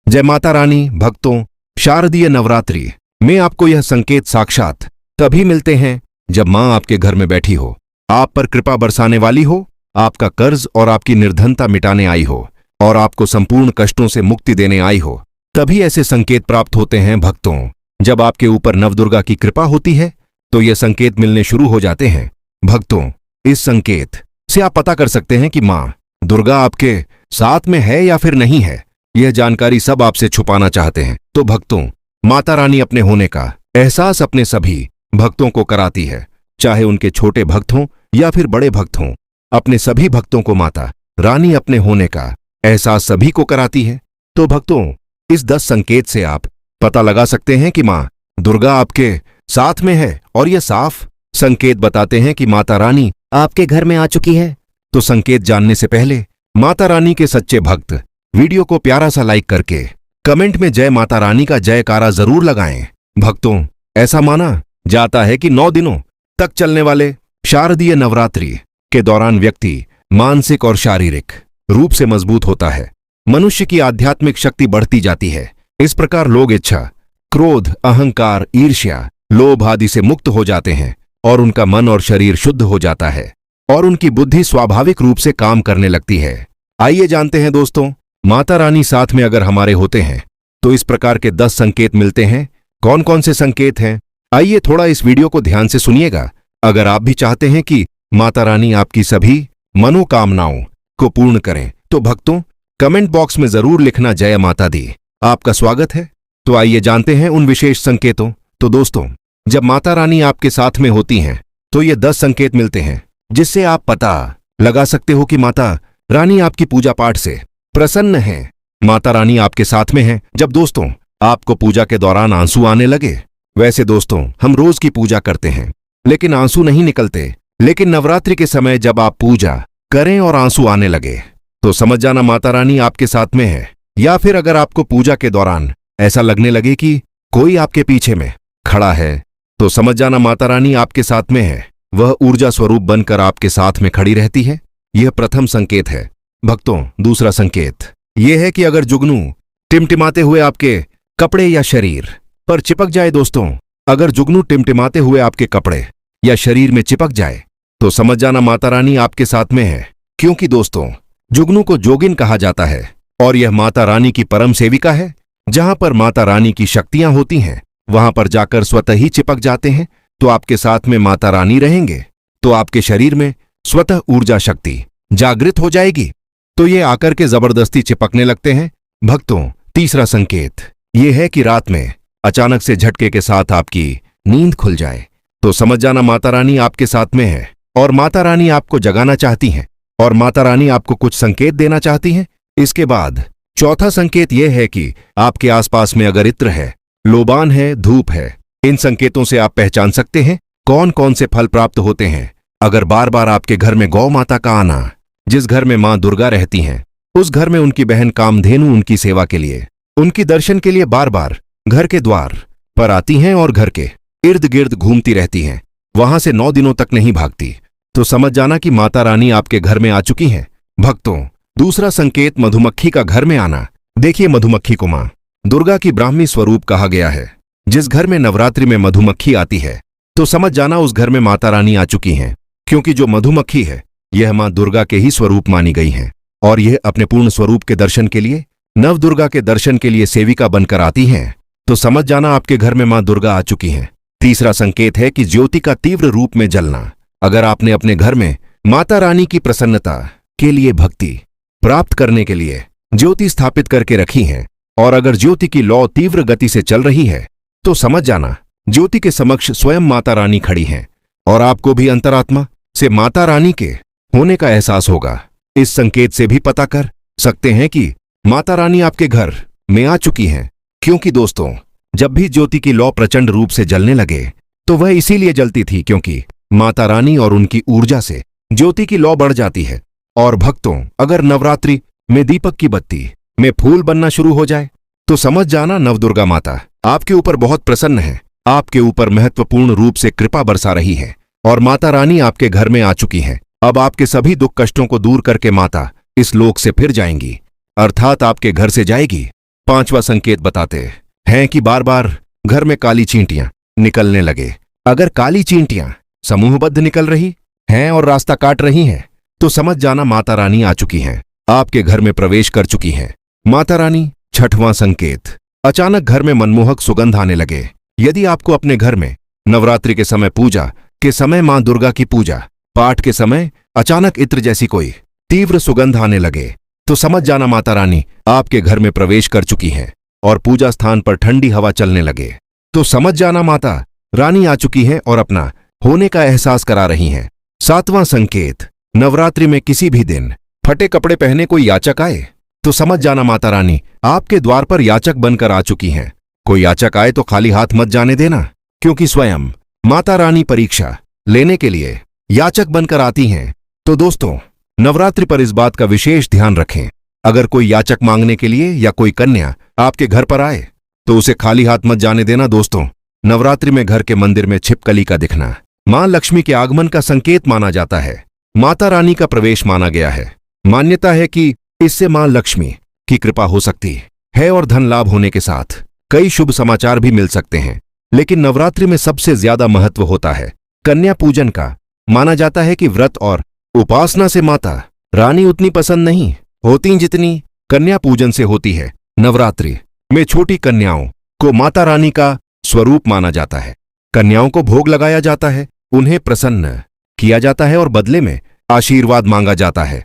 जय माता रानी भक्तों, शारदीय नवरात्रि में आपको यह संकेत साक्षात तभी मिलते हैं जब मां आपके घर में बैठी हो, आप पर कृपा बरसाने वाली हो, आपका कर्ज और आपकी निर्धनता मिटाने आई हो और आपको संपूर्ण कष्टों से मुक्ति देने आई हो। तभी ऐसे संकेत प्राप्त होते हैं भक्तों। जब आपके ऊपर नवदुर्गा की कृपा होती है तो ये संकेत मिलने शुरू हो जाते हैं भक्तों। इस संकेत से आप पता कर सकते हैं कि मां दुर्गा आपके साथ में है या फिर नहीं है। यह जानकारी सब आपसे छुपाना चाहते हैं। तो भक्तों, माता रानी अपने होने का एहसास अपने सभी भक्तों को कराती है, चाहे उनके छोटे भक्त हों या फिर बड़े भक्त हों। अपने सभी भक्तों को माता रानी अपने होने का एहसास सभी को कराती है। तो भक्तों, इस 10 संकेत से आप पता लगा सकते हैं कि मां दुर्गा आपके साथ में है और यह साफ संकेत बताते हैं कि माता रानी आपके घर में आ चुकी है। तो संकेत जानने से पहले माता रानी के सच्चे भक्त वीडियो को प्यारा सा लाइक करके कमेंट में जय माता रानी का जयकारा जरूर लगाएं। भक्तों, ऐसा माना जाता है कि 9 दिनों तक चलने वाले शारदीय नवरात्रि के दौरान व्यक्ति मानसिक और शारीरिक रूप से मजबूत होता है। मनुष्य की आध्यात्मिक शक्ति बढ़ती जाती है। इस प्रकार लोग इच्छा, क्रोध, अहंकार, ईर्ष्या, लोभ आदि से मुक्त हो जाते हैं और उनका मन और शरीर शुद्ध हो जाता है और उनकी बुद्धि स्वाभाविक रूप से काम करने लगती है। आइए जानते हैं दोस्तों, माता रानी साथ में अगर हमारे होते हैं तो इस प्रकार के 10 संकेत मिलते हैं। कौन कौन से संकेत हैं, आइए थोड़ा इस वीडियो को ध्यान से सुनिएगा। अगर आप भी चाहते हैं कि माता रानी आपकी सभी मनोकामनाओं को पूर्ण करें तो भक्तों, कमेंट बॉक्स में जरूर लिखना जय माता दी। आपका स्वागत है। तो आइए जानते हैं उन विशेष संकेतों। तो दोस्तों, जब माता रानी आपके साथ में होती हैं तो ये 10 संकेत मिलते हैं जिससे आप पता लगा सकते हो कि माता रानी आपकी पूजा पाठ से प्रसन्न है। माता रानी आपके साथ में है। जब दोस्तों आपको पूजा के दौरान आंसू आने लगे, वैसे दोस्तों हम रोज की पूजा करते हैं लेकिन आंसू नहीं निकलते, लेकिन नवरात्रि के समय जब आप पूजा करें और आंसू आने लगे तो समझ जाना माता रानी आपके साथ में है। या फिर अगर आपको पूजा के दौरान ऐसा लगने लगे कि कोई आपके पीछे में खड़ा है तो समझ जाना माता रानी आपके साथ में है। वह ऊर्जा स्वरूप बनकर आपके साथ में खड़ी रहती है। यह प्रथम संकेत है भक्तों। दूसरा संकेत यह है कि अगर जुगनू टिमटिमाते हुए आपके कपड़े या शरीर पर चिपक जाए दोस्तों, अगर जुगनू टिमटिमाते हुए आपके कपड़े या शरीर में चिपक जाए तो समझ जाना माता रानी आपके साथ में है। क्योंकि दोस्तों जुगनू को जोगिन कहा जाता है और यह माता रानी की परम सेविका है। जहां पर माता रानी की शक्तियां होती हैं वहां पर जाकर स्वतः ही चिपक जाते हैं तो आपके साथ में माता रानी रहेंगे तो आपके शरीर में स्वतः ऊर्जा शक्ति जागृत हो जाएगी, तो ये आकर के जबरदस्ती चिपकने लगते हैं। भक्तों, तीसरा संकेत ये है कि रात में अचानक से झटके के साथ आपकी नींद खुल जाए तो समझ जाना माता रानी आपके साथ में है और माता रानी आपको जगाना चाहती हैं और माता रानी आपको कुछ संकेत देना चाहती हैं। इसके बाद चौथा संकेत यह है कि आपके आसपास में अगर इत्र है, लोबान है, धूप है, इन संकेतों से आप पहचान सकते हैं कौन कौन से फल प्राप्त होते हैं। अगर बार बार आपके घर में गौ माता का आना, जिस घर में मां दुर्गा रहती हैं उस घर में उनकी बहन कामधेनु उनकी सेवा के लिए, उनकी दर्शन के लिए बार बार घर के द्वार पर आती हैं और घर के इर्द गिर्द घूमती रहती हैं, वहां से 9 दिनों तक नहीं भागती, तो समझ जाना कि माता रानी आपके घर में आ चुकी हैं। भक्तों, दूसरा संकेत मधुमक्खी का घर में आना। देखिए, मधुमक्खी को मां दुर्गा की ब्राह्मी स्वरूप कहा गया है। जिस घर में नवरात्रि में मधुमक्खी आती है तो समझ जाना उस घर में माता रानी आ चुकी हैं, क्योंकि जो मधुमक्खी है यह मां दुर्गा के ही स्वरूप मानी गई हैं और यह अपने पूर्ण स्वरूप के दर्शन के लिए, नव दुर्गा के दर्शन के लिए सेविका बनकर आती हैं, तो समझ जाना आपके घर में मां दुर्गा आ चुकी हैं। तीसरा संकेत है कि ज्योति का तीव्र रूप में जलना। अगर आपने अपने घर में माता रानी की प्रसन्नता के लिए, भक्ति प्राप्त करने के लिए ज्योति स्थापित करके रखी है और अगर ज्योति की लौ तीव्र गति से चल रही है तो समझ जाना ज्योति के समक्ष स्वयं माता रानी खड़ी हैं और आपको भी अंतरात्मा से माता रानी के होने का एहसास होगा। इस संकेत से भी पता कर सकते हैं कि माता रानी आपके घर में आ चुकी हैं, क्योंकि दोस्तों जब भी ज्योति की लौ प्रचंड रूप से जलने लगे तो वह इसीलिए जलती थी क्योंकि माता रानी और उनकी ऊर्जा से ज्योति की लौ बढ़ जाती है। और भक्तों, अगर नवरात्रि में दीपक की बत्ती में फूल बनना शुरू हो जाए तो समझ जाना नवदुर्गा माता आपके ऊपर बहुत प्रसन्न है, आपके ऊपर महत्वपूर्ण रूप से कृपा बरसा रही है और माता रानी आपके घर में आ चुकी हैं। अब आपके सभी दुख कष्टों को दूर करके माता इस लोक से फिर जाएंगी, अर्थात आपके घर से जाएगी पांचवा संकेत बताते हैं कि बार बार घर में काली चींटियां निकलने लगे। अगर काली चींटियां समूहबद्ध निकल रही हैं और रास्ता काट रही हैं, तो समझ जाना माता रानी आ चुकी हैं, आपके घर में प्रवेश कर चुकी हैं। माता रानी। छठवां संकेत, अचानक घर में मनमोहक सुगंध आने लगे। यदि आपको अपने घर में नवरात्रि के समय, पूजा के समय, मां दुर्गा की पूजा पाठ के समय अचानक इत्र जैसी कोई तीव्र सुगंध आने लगे, तो समझ जाना माता रानी आपके घर में प्रवेश कर चुकी हैं और पूजा स्थान पर ठंडी हवा चलने लगे, तो समझ जाना माता रानी आ चुकी हैं और अपना होने का एहसास करा रही हैं। सातवां संकेत, नवरात्रि में किसी भी दिन फटे कपड़े पहने कोई याचक आए, तो समझ जाना माता रानी आपके द्वार पर याचक बनकर आ चुकी हैं। कोई याचक आए तो खाली हाथ मत जाने देना, क्योंकि स्वयं माता रानी परीक्षा लेने के लिए याचक बनकर आती हैं। तो दोस्तों, नवरात्रि पर इस बात का विशेष ध्यान रखें, अगर कोई याचक मांगने के लिए या कोई कन्या आपके घर पर आए, तो उसे खाली हाथ मत जाने देना। दोस्तों, नवरात्रि में घर के मंदिर में छिपकली का दिखना मां लक्ष्मी के आगमन का संकेत माना जाता है, माता रानी का प्रवेश माना गया है। मान्यता है कि इससे मां लक्ष्मी की कृपा हो सकती है और धन लाभ होने के साथ कई शुभ समाचार भी मिल सकते हैं। लेकिन नवरात्रि में सबसे ज्यादा महत्व होता है कन्या पूजन का। माना जाता है कि व्रत और उपासना से माता रानी उतनी पसंद नहीं होती जितनी कन्या पूजन से होती है। नवरात्रि में छोटी कन्याओं को माता रानी का स्वरूप माना जाता है। कन्याओं को भोग लगाया जाता है, उन्हें प्रसन्न किया जाता है और बदले में आशीर्वाद मांगा जाता है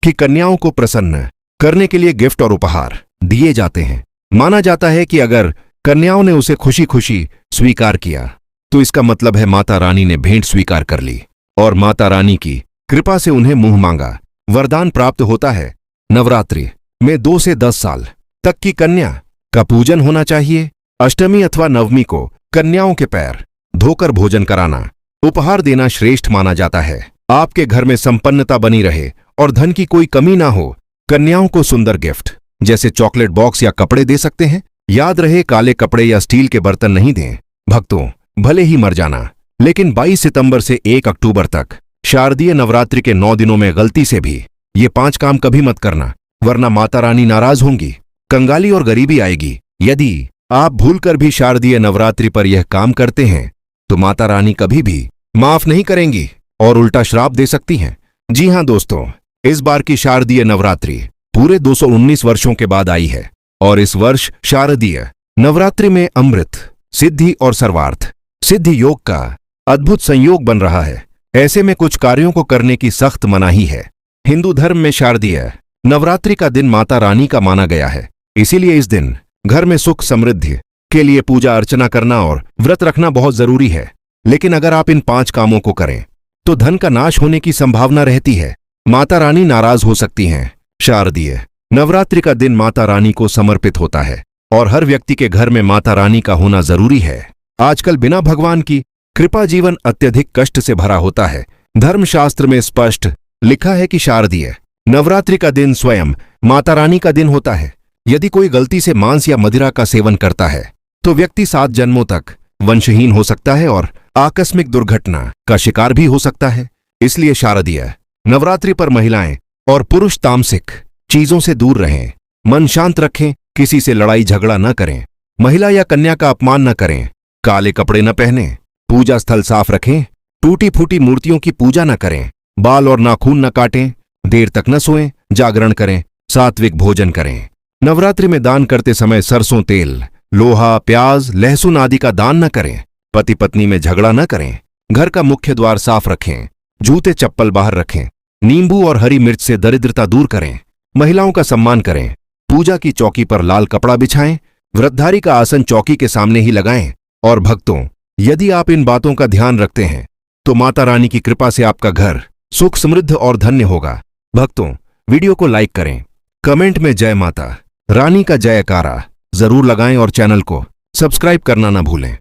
कि कन्याओं को प्रसन्न करने के लिए गिफ्ट और उपहार दिए जाते हैं। माना जाता है कि अगर कन्याओं ने उसे खुशी खुशी स्वीकार किया, तो इसका मतलब है माता रानी ने भेंट स्वीकार कर ली और माता रानी की कृपा से उन्हें मुंह मांगा वरदान प्राप्त होता है। नवरात्रि में 2 से 10 साल तक की कन्या का पूजन होना चाहिए। अष्टमी अथवा नवमी को कन्याओं के पैर धोकर भोजन कराना, उपहार देना श्रेष्ठ माना जाता है। आपके घर में संपन्नता बनी रहे और धन की कोई कमी ना हो, कन्याओं को सुंदर गिफ्ट जैसे चॉकलेट बॉक्स या कपड़े दे सकते हैं। याद रहे, काले कपड़े या स्टील के बर्तन नहीं दें। भक्तों, भले ही मर जाना, लेकिन 22 सितंबर से 1 अक्टूबर तक शारदीय नवरात्रि के 9 दिनों में गलती से भी ये 5 काम कभी मत करना, वरना माता रानी नाराज होंगी, कंगाली और गरीबी आएगी। यदि आप भूलकर भी शारदीय नवरात्रि पर यह काम करते हैं, तो माता रानी कभी भी माफ नहीं करेंगी और उल्टा श्राप दे सकती हैं। जी हां दोस्तों, इस बार की शारदीय नवरात्रि पूरे 219 वर्षों के बाद आई है और इस वर्ष शारदीय नवरात्रि में अमृत सिद्धि और सर्वार्थ सिद्धि योग का अद्भुत संयोग बन रहा है। ऐसे में कुछ कार्यों को करने की सख्त मनाही है। हिंदू धर्म में शारदीय नवरात्रि का दिन माता रानी का माना गया है, इसीलिए इस दिन घर में सुख समृद्धि के लिए पूजा अर्चना करना और व्रत रखना बहुत जरूरी है। लेकिन अगर आप इन 5 कामों को करें, तो धन का नाश होने की संभावना रहती है, माता रानी नाराज हो सकती हैं। शारदीय नवरात्रि का दिन माता रानी को समर्पित होता है और हर व्यक्ति के घर में माता रानी का होना जरूरी है। आजकल बिना भगवान की कृपा जीवन अत्यधिक कष्ट से भरा होता है। धर्मशास्त्र में स्पष्ट लिखा है कि शारदीय नवरात्रि का दिन स्वयं माता रानी का दिन होता है। यदि कोई गलती से मांस या मदिरा का सेवन करता है, तो व्यक्ति 7 जन्मों तक वंशहीन हो सकता है और आकस्मिक दुर्घटना का शिकार भी हो सकता है। इसलिए शारदीय नवरात्रि पर महिलाएं और पुरुष तामसिक चीजों से दूर रहें, मन शांत रखें, किसी से लड़ाई झगड़ा न करें, महिला या कन्या का अपमान न करें, काले कपड़े न पहनें, पूजा स्थल साफ रखें, टूटी फूटी मूर्तियों की पूजा न करें, बाल और नाखून न काटें, देर तक न सोएं, जागरण करें, सात्विक भोजन करें। नवरात्रि में दान करते समय सरसों तेल, लोहा, प्याज, लहसुन आदि का दान न करें। पति पत्नी में झगड़ा न करें, घर का मुख्य द्वार साफ रखें, जूते चप्पल बाहर रखें, नींबू और हरी मिर्च से दरिद्रता दूर करें, महिलाओं का सम्मान करें, पूजा की चौकी पर लाल कपड़ा बिछाएं, व्रतधारी का आसन चौकी के सामने ही लगाएं। और भक्तों, यदि आप इन बातों का ध्यान रखते हैं, तो माता रानी की कृपा से आपका घर सुख समृद्ध और धन्य होगा। भक्तों, वीडियो को लाइक करें, कमेंट में जय माता रानी का जयकारा जरूर लगाएं और चैनल को सब्सक्राइब करना न भूलें।